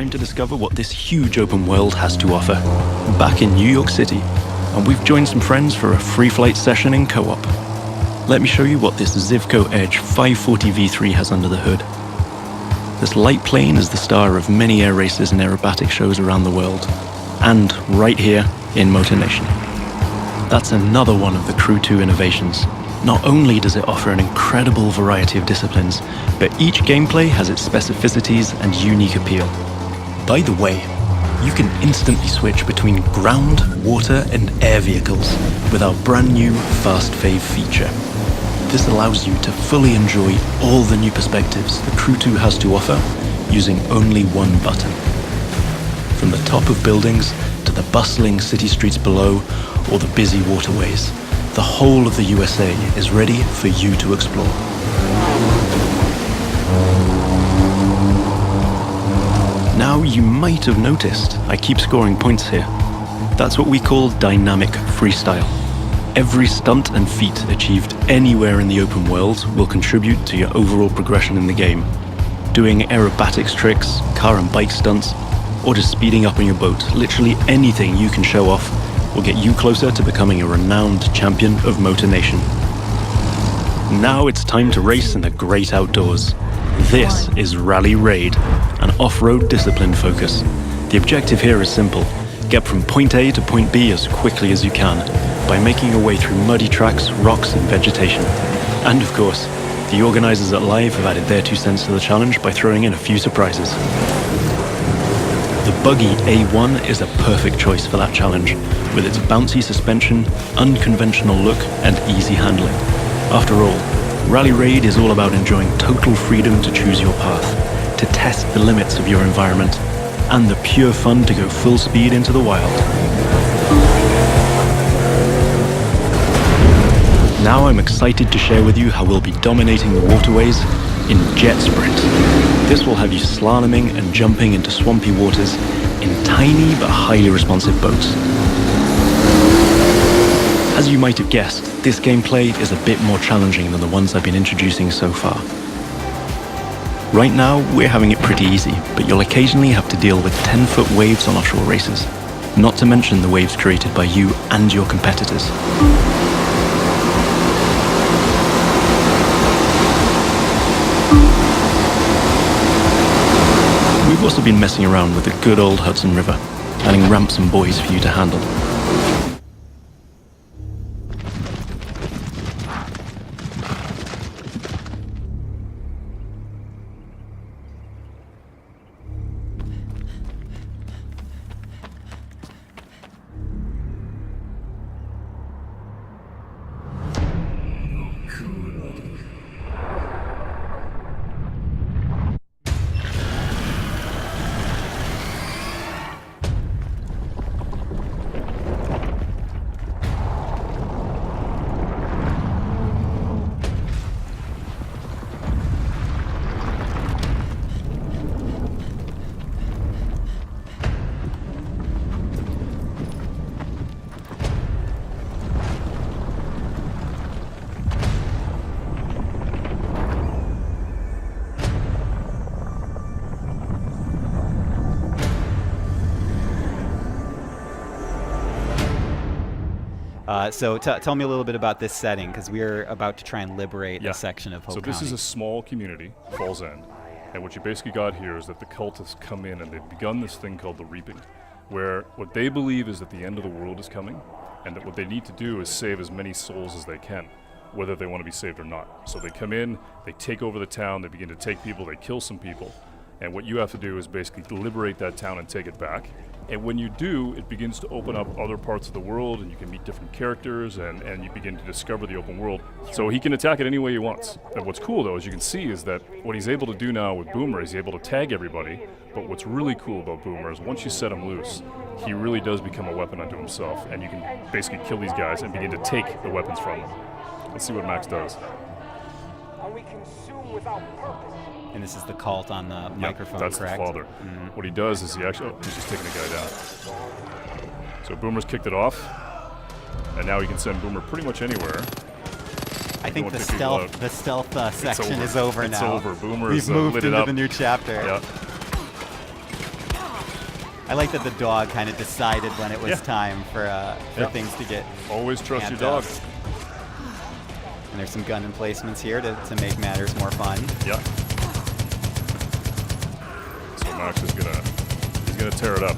time to discover what this huge open world has to offer. Back in New York City, and we've joined some friends for a free flight session in co-op. Let me show you what this Zivco Edge 540 V3 has under the hood. This light plane is the star of many air races and aerobatic shows around the world, and right here in Motor Nation. That's another one of the Crew 2 innovations. Not only does it offer an incredible variety of disciplines, but each gameplay has its specificities and unique appeal. By the way, you can instantly switch between ground, water, and air vehicles with our brand new Fast Fave feature. This allows you to fully enjoy all the new perspectives the Crew 2 has to offer using only one button. From the top of buildings to the bustling city streets below or the busy waterways, the whole of the USA is ready for you to explore. Now you might have noticed I keep scoring points here. That's what we call dynamic freestyle. Every stunt and feat achieved anywhere in the open world will contribute to your overall progression in the game. Doing aerobatics tricks, car and bike stunts, or just speeding up on your boat, literally anything you can show off will get you closer to becoming a renowned champion of Motor Nation. Now it's time to race in the great outdoors. This is Rally Raid, an off-road discipline focus. The objective here is simple. Get from point A to point B as quickly as you can by making your way through muddy tracks, rocks and vegetation. And of course, the organizers at Live have added their 2 cents to the challenge by throwing in a few surprises. The buggy A1 is a perfect choice for that challenge, with its bouncy suspension, unconventional look, and easy handling. After all, Rally Raid is all about enjoying total freedom to choose your path, to test the limits of your environment, and the pure fun to go full speed into the wild. Now I'm excited to share with you how we'll be dominating the waterways in Jet Sprint. This will have you slaloming and jumping into swampy waters in tiny but highly responsive boats. As you might have guessed, this gameplay is a bit more challenging than the ones I've been introducing so far. Right now, we're having it pretty easy, but you'll occasionally have to deal with 10-foot waves on offshore races, not to mention the waves created by you and your competitors. We've also been messing around with the good old Hudson River, adding ramps and buoys for you to handle. So tell me a little bit about this setting, because we're about to try and liberate a section of Hope So this County. is a small community, Falls End, and what you basically got here is that the cultists come in and they've begun this thing called the Reaping, where what they believe is that the end of the world is coming, and that what they need to do is save as many souls as they can, whether they want to be saved or not. So they come in, they take over the town, they begin to take people, they kill some people, and what you have to do is basically liberate that town and take it back. And when you do, it begins to open up other parts of the world, and you can meet different characters, and you begin to discover the open world. So he can attack it any way he wants. And what's cool, though, as you can see, is that what he's able to do now with Boomer is he's able to tag everybody. But what's really cool about Boomer is once you set him loose, he really does become a weapon unto himself, and you can basically kill these guys and begin to take the weapons from them. Let's see what Max does. And we consume without purpose. And this is the cult on the microphone, that's correct? the father. Mm-hmm. What he does is he's just taking the guy down. So Boomer's kicked it off, and now he can send Boomer pretty much anywhere. I think the stealth section is over now. It's over. Boomer's We've moved lit it into up. the new chapter. Yeah. I like that the dog kind of decided when it was time for things to get. Always trust your amped dog. up. And there's some gun emplacements here to make matters more fun. Yeah. So Max is he's gonna tear it up.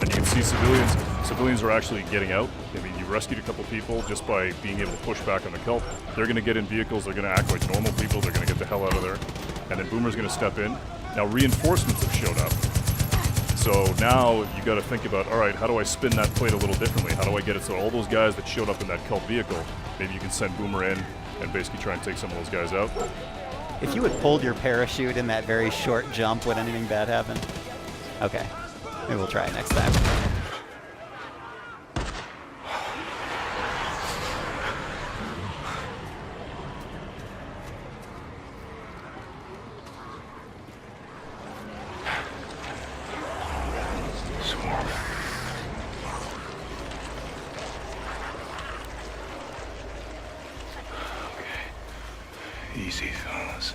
And you can see civilians are actually getting out. I mean, you rescued a couple people just by being able to push back on the cult. They're gonna get in vehicles, they're gonna act like normal people, they're gonna get the hell out of there. And then Boomer's gonna step in. Now reinforcements have showed up. So now you gotta think about, all right, how do I spin that plate a little differently? How do I get it so all those guys that showed up in that cult vehicle, maybe you can send Boomer in and basically try and take some of those guys out. If you had pulled your parachute in that very short jump, would anything bad happen? Okay. Maybe we'll try it next time. Easy, fellas.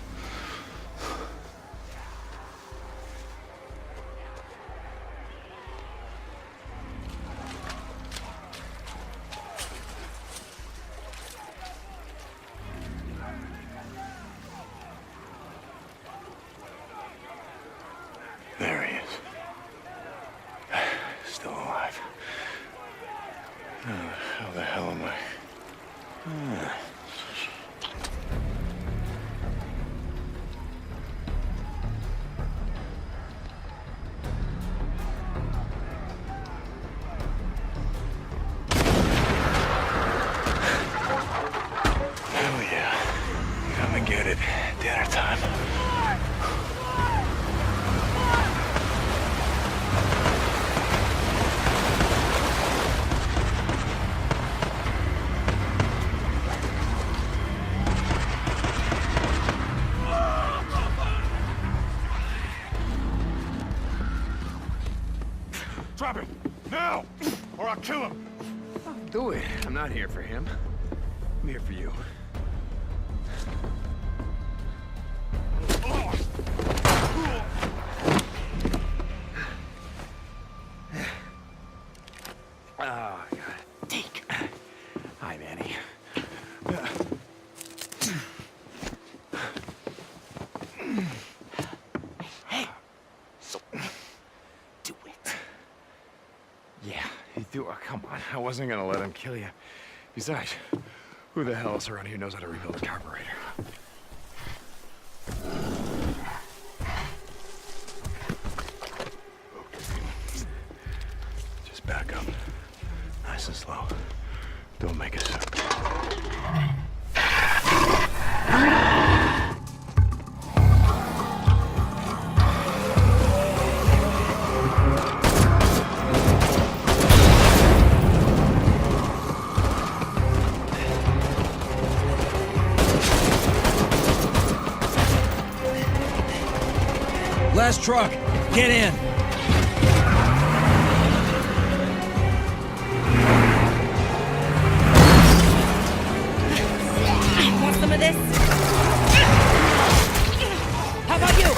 There he is. Still alive. How the hell am I? Dinner time. Drop him! Now! Or I'll kill him! Do it. I'm not here for him. I'm here for you. Oh, God. Deke. Hi, Manny. Hey. So, do it. Yeah, you do. Oh, come on. I wasn't gonna let him kill you. Besides, who the hell else around here knows how to rebuild a carburetor? Back up. Nice and slow. Don't make a sound. Last truck, get in. Some of this? How about you?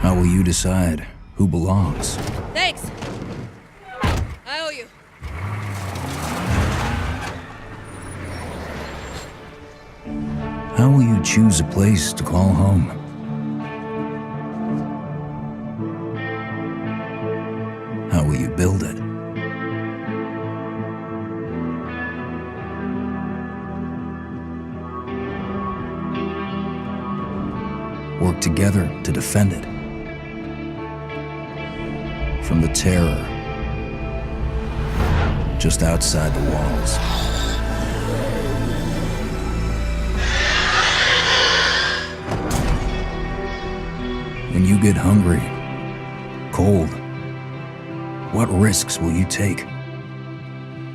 How will you decide who belongs? Thanks. I owe you. How will you choose a place to call home? How will you build it? Work together to defend it. From the terror just outside the walls. When you get hungry, cold, what risks will you take?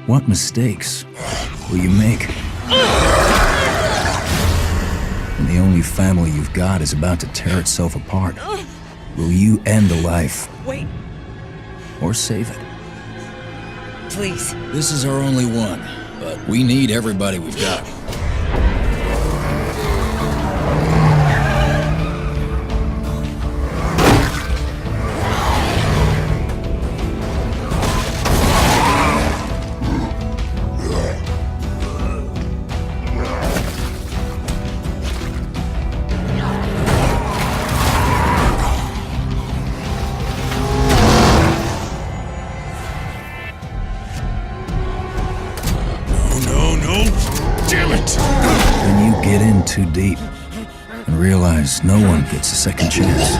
What mistakes will you make? When the only family you've got is about to tear itself apart, will you end a life? Wait, Or save it? please. This is our only one, but We need everybody we've got. Too deep and realize no one gets a second chance.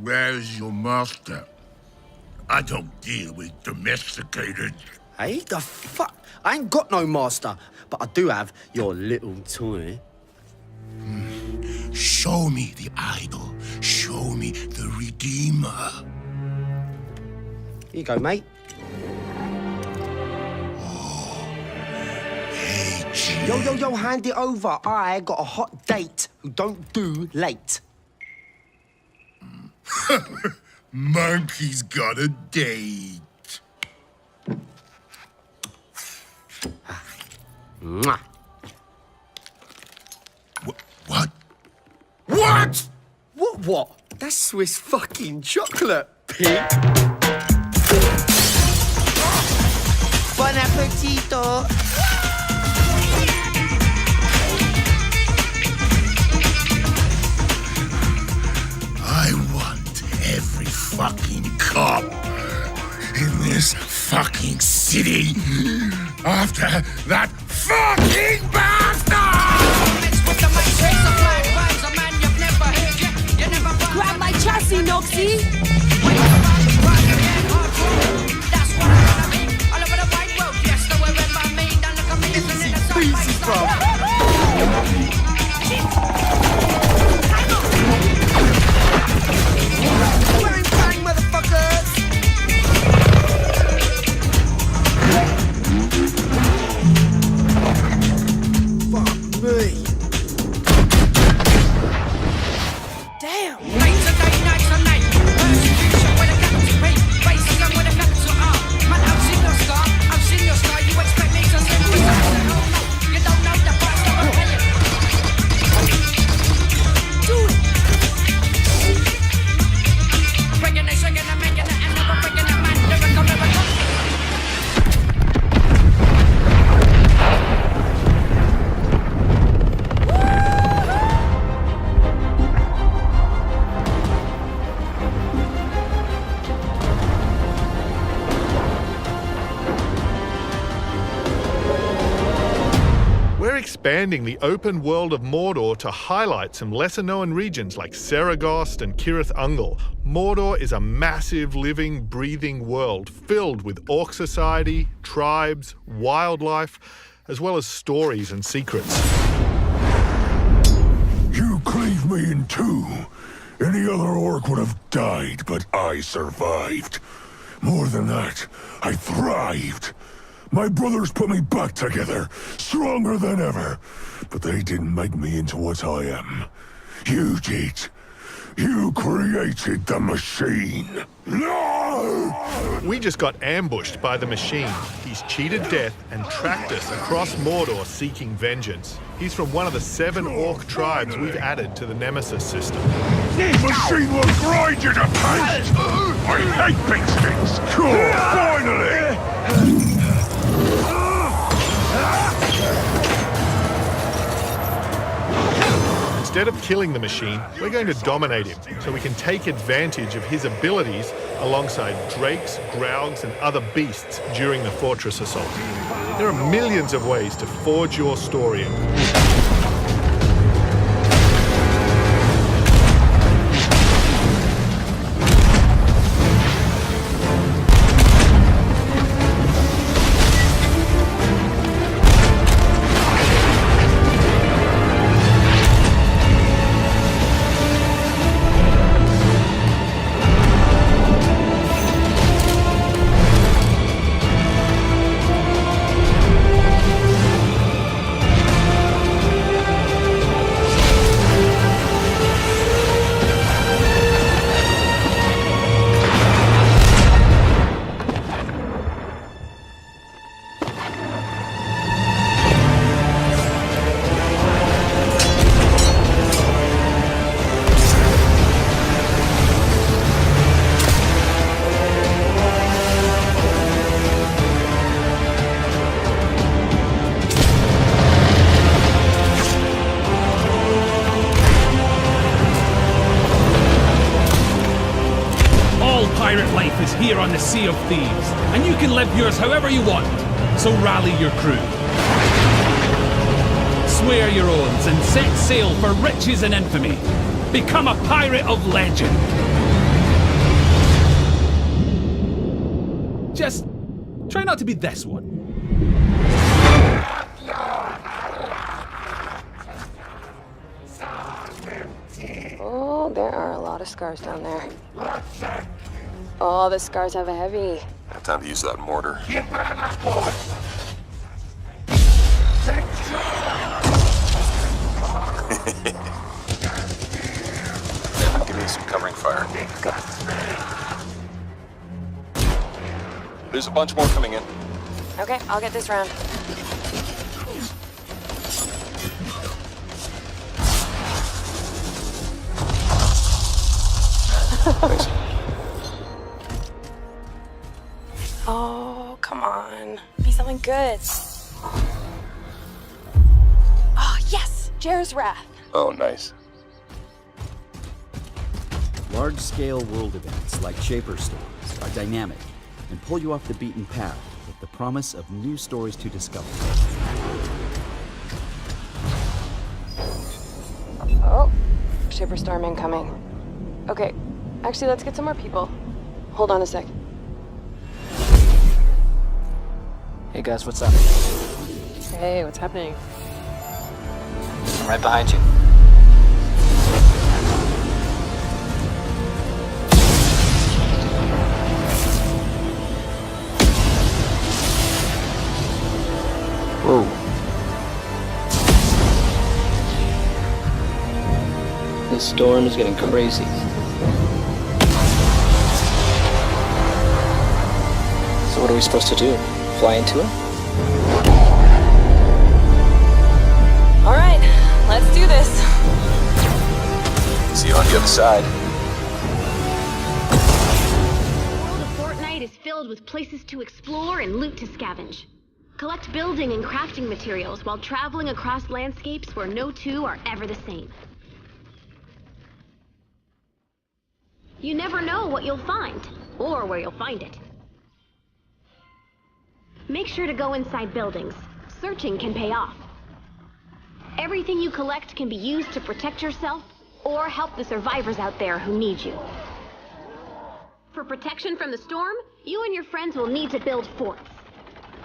Where's your master? I don't deal with domesticated. Hey, the fuck? I ain't got no master, but I do have your little toy. Show me the idol. Show me the Redeemer. Here you go, mate. Hey, G. Yo, hand it over. I got a hot date who don't do late. Monkey's got a date. Mwah. What? What? What? That's Swiss fucking chocolate, pig. Bon appetito. I want every fucking cop in this fucking city after that fucking bastard! Grab my chassis, Noxie! Easy, bro. Bang, bang, motherfuckers! Fuck me. Damn! Expanding the open world of Mordor to highlight some lesser-known regions like Saragost and Cirith Ungol. Mordor is a massive, living, breathing world filled with orc society, tribes, wildlife, as well as stories and secrets. You cleaved me in two. Any other orc would have died, but I survived. More than that, I thrived. My brothers put me back together, stronger than ever. But they didn't make me into what I am. You did. You created the machine. No! We just got ambushed by the machine. He's cheated death and tracked us across Mordor seeking vengeance. He's from one of the 7 orc tribes we've added to the Nemesis system. The machine will grind you to paste! I hate big sticks! Cool, finally! Instead of killing the machine, we're going to dominate him so we can take advantage of his abilities alongside drakes, graugs, and other beasts during the fortress assault. There are millions of ways to forge your story. ends here on the Sea of Thieves, and you can live yours however you want. So rally your crew. Swear your oaths and set sail for riches and infamy. Become a pirate of legend. Just try not to be this one. Oh, there are a lot of scars down there. Oh, the scars have a heavy. Time to use that mortar. Give me some covering fire. There's a bunch more coming in. Okay, I'll get this round. Thanks. Oh, come on. Be something good. Oh, yes! Jer's Wrath. Oh, nice. Large-scale world events like Shaper Stories are dynamic and pull you off the beaten path with the promise of new stories to discover. Oh, Shaper Storm incoming. Okay, actually, let's get some more people. Hold on a sec. Hey guys, what's up? Hey, what's happening? I'm right behind you. Whoa. This storm is getting crazy. So what are we supposed to do? Fly into him? All right, let's do this. See you on the other side. The world of Fortnite is filled with places to explore and loot to scavenge. Collect building and crafting materials while traveling across landscapes where no two are ever the same. You never know what you'll find, or where you'll find it. Make sure to go inside buildings. Searching can pay off. Everything you collect can be used to protect yourself or help the survivors out there who need you. For protection from the storm, you and your friends will need to build forts.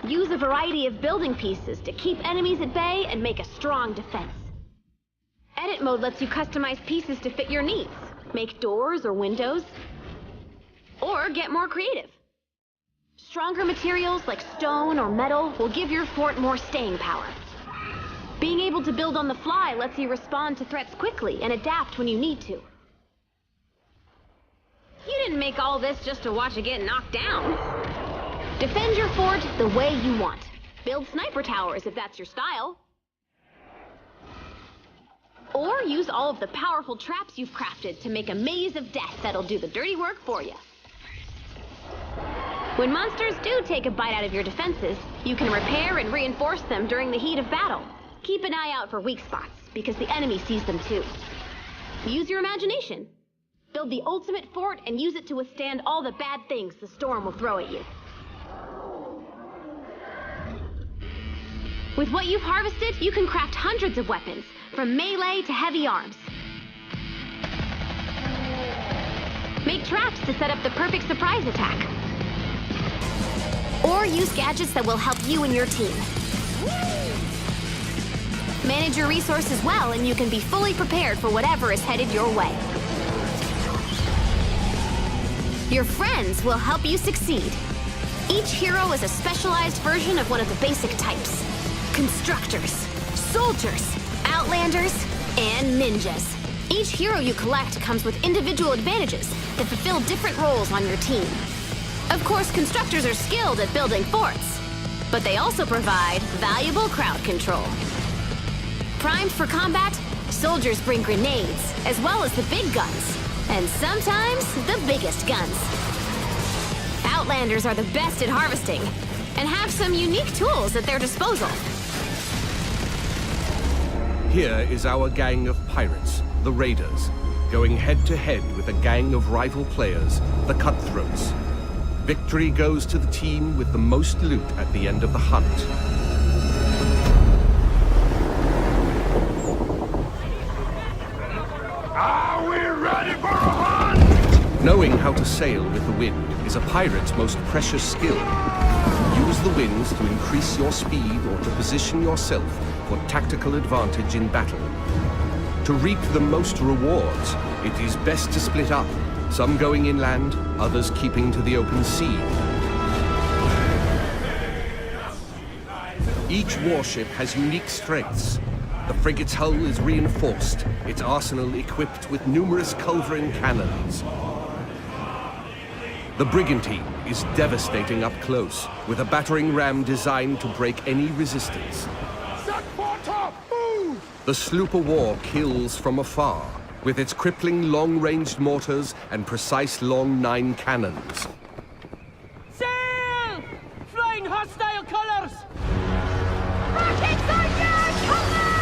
Use a variety of building pieces to keep enemies at bay and make a strong defense. Edit mode lets you customize pieces to fit your needs. Make doors or windows, or get more creative. Stronger materials like stone or metal will give your fort more staying power. Being able to build on the fly lets you respond to threats quickly and adapt when you need to. You didn't make all this just to watch it get knocked down. Defend your fort the way you want. Build sniper towers if that's your style. Or use all of the powerful traps you've crafted to make a maze of death that'll do the dirty work for you. When monsters do take a bite out of your defenses, you can repair and reinforce them during the heat of battle. Keep an eye out for weak spots, because the enemy sees them too. Use your imagination. Build the ultimate fort and use it to withstand all the bad things the storm will throw at you. With what you've harvested, you can craft hundreds of weapons, from melee to heavy arms. Make traps to set up the perfect surprise attack. Or use gadgets that will help you and your team. Manage your resources well and you can be fully prepared for whatever is headed your way. Your friends will help you succeed. Each hero is a specialized version of one of the basic types. Constructors, soldiers, outlanders, and ninjas. Each hero you collect comes with individual advantages that fulfill different roles on your team. Of course, constructors are skilled at building forts, but they also provide valuable crowd control. Primed for combat, soldiers bring grenades, as well as the big guns, and sometimes the biggest guns. Outlanders are the best at harvesting, and have some unique tools at their disposal. Here is our gang of pirates, the Raiders, going head-to-head with a gang of rival players, the Cutthroats. Victory goes to the team with the most loot at the end of the hunt. Are we ready for a hunt? Knowing how to sail with the wind is a pirate's most precious skill. Use the winds to increase your speed or to position yourself for tactical advantage in battle. To reap the most rewards, it is best to split up, some going inland, others keeping to the open sea. Each warship has unique strengths. The frigate's hull is reinforced, its arsenal equipped with numerous culverin cannons. The brigantine is devastating up close, with a battering ram designed to break any resistance. The sloop of war kills from afar, with its crippling long-ranged mortars and precise long 9 cannons. Sail! Flying hostile colors! Rockets are down! Come on!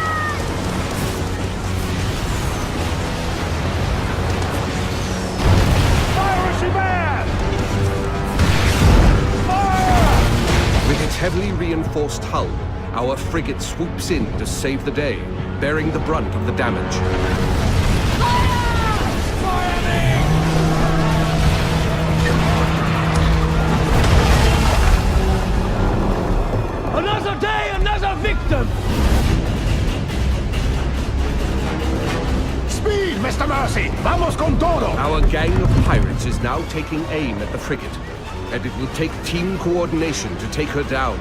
Piracy man! With its heavily reinforced hull, our frigate swoops in to save the day, bearing the brunt of the damage. Another day, another victim! Speed, Mr. Mercy! Vamos con todo! Our gang of pirates is now taking aim at the frigate, and it will take team coordination to take her down.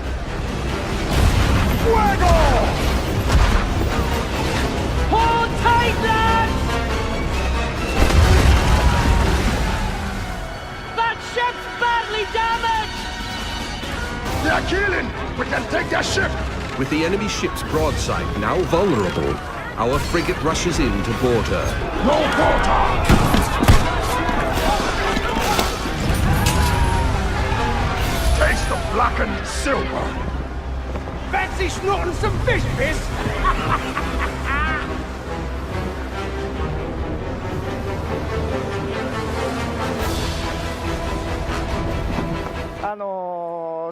Fuego! Hold tight, lads! That ship's badly damaged! They're killing! We can take their ship! With the enemy ship's broadside now vulnerable, our frigate rushes in to board her. No quarter! Taste the blackened silver! Fancy snorting some fish, miss?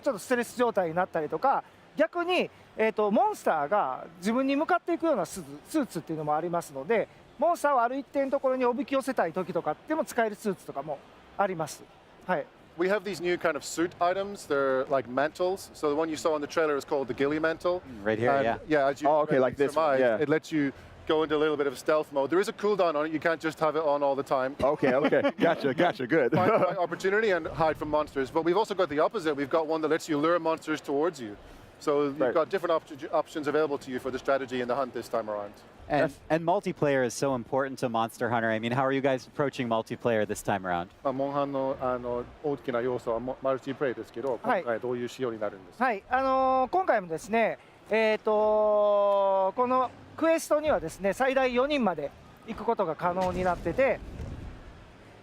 ちょっとステレス状態になったりとか、逆に、モンスターが自分に向かっていくようなスーツっていうのもありますので、モンスターをある一定のところにおびき寄せたい時とかでも使えるスーツとかもあります。はい。We have these new kind of suit items. They're like mantles. So the one you saw in the trailer is called the ghillie mantle. Right here, and, yeah. Yeah, as you like this one, yeah. It lets you go into a little bit of stealth mode. There is a cooldown on it. You can't just have it on all the time. Okay, gotcha, good. Find the right opportunity and hide from monsters. But we've also got the opposite. We've got one that lets you lure monsters towards you. So you've got different options available to you for the strategy and the hunt this time around. And multiplayer is so important to Monster Hunter. I mean, how are you guys approaching multiplayer this time around? モンハンの大きな要素はマルチプレイですけど、今回どういう仕様になるんですか？はい、今回もですね、このクエストにはですね、最大4人まで行くことが可能になってて、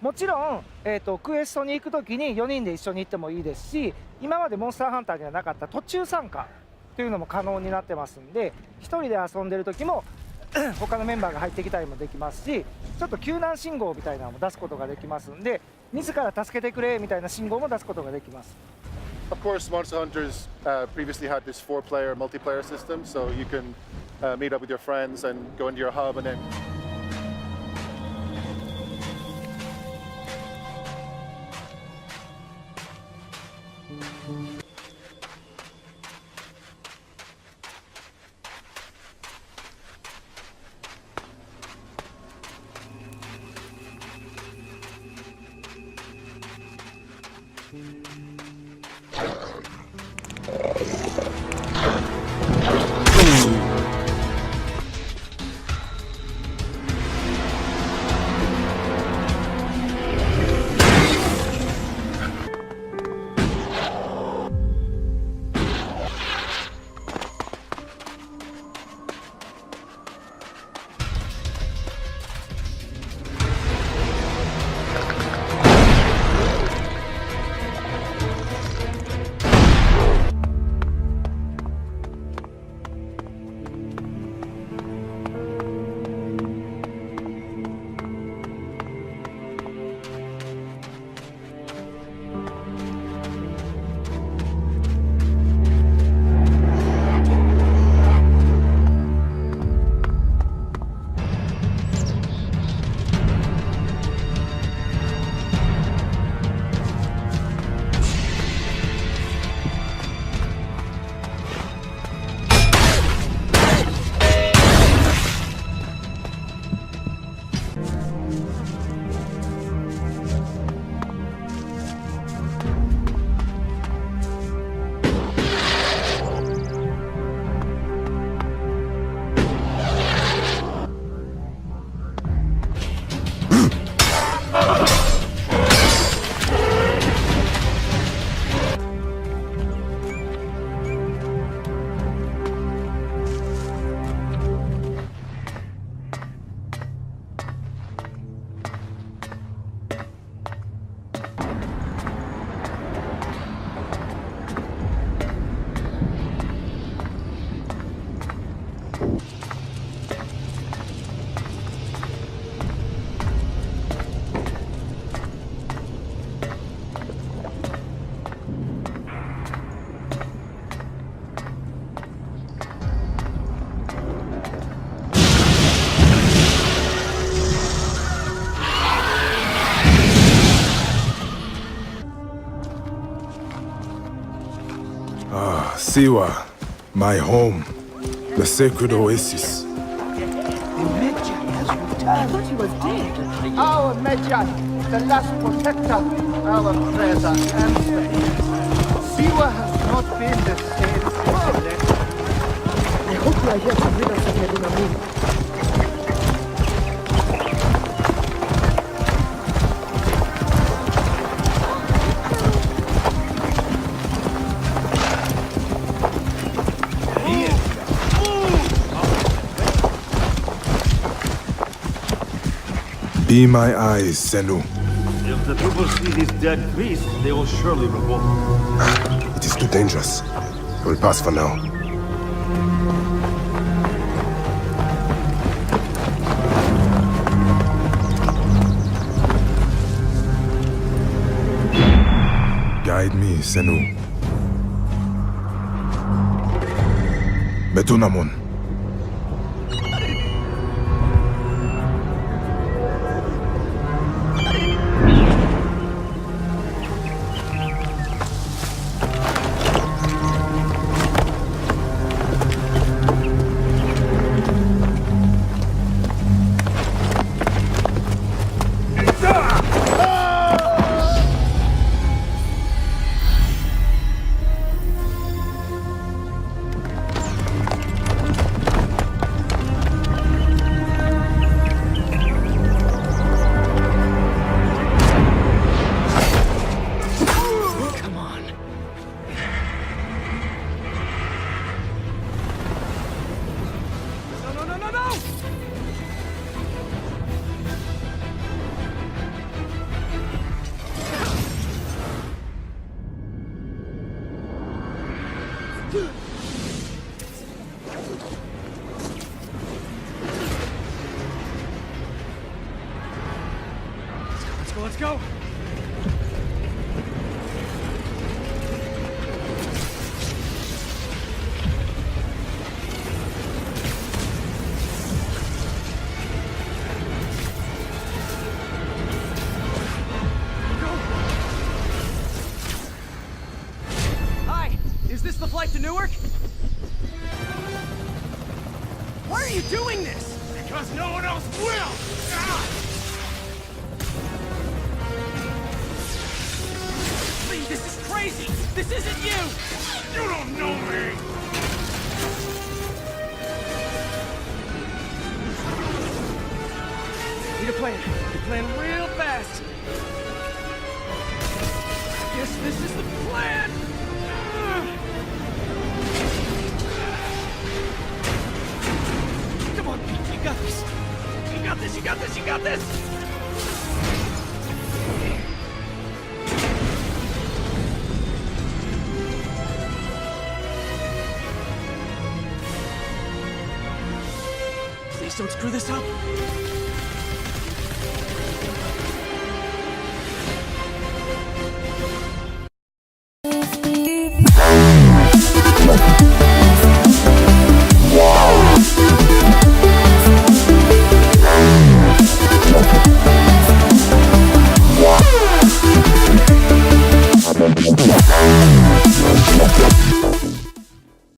もちろん、クエストに行くときに4人で一緒に行ってもいいですし、今までモンスターハンターにはなかった途中参加というのも可能になってますんで、1人で遊んでる時も他のメンバーが入ってきたりもできますし、ちょっと救難信号みたいなのも出すことができますんで、自ら助けてくれみたいな信号も出すことができます。Of course, Monster Hunters previously had this 4-player multiplayer system, so you can meet up with your friends and go into your hub and then. Siwa, my home, the sacred oasis. I thought he was dead. Our Medjay, the last protector, our treasure and Siwa has not been the same since he left. I hope you are here to rid us of Medina. Be my eyes, Senu. If the people see this dead priest, they will surely revolt. It is too dangerous. I will pass for now. Guide me, Senu. Betunamon. Let's go. Hi, is this the flight to Newark? Why are you doing this? Because no one else will! Please, this is crazy! This isn't you! You don't know me! Need a plan. Need a plan real fast. I guess this is the plan! Come on, Pete, you got this! You got this, you got this, you got this! Please don't screw this up.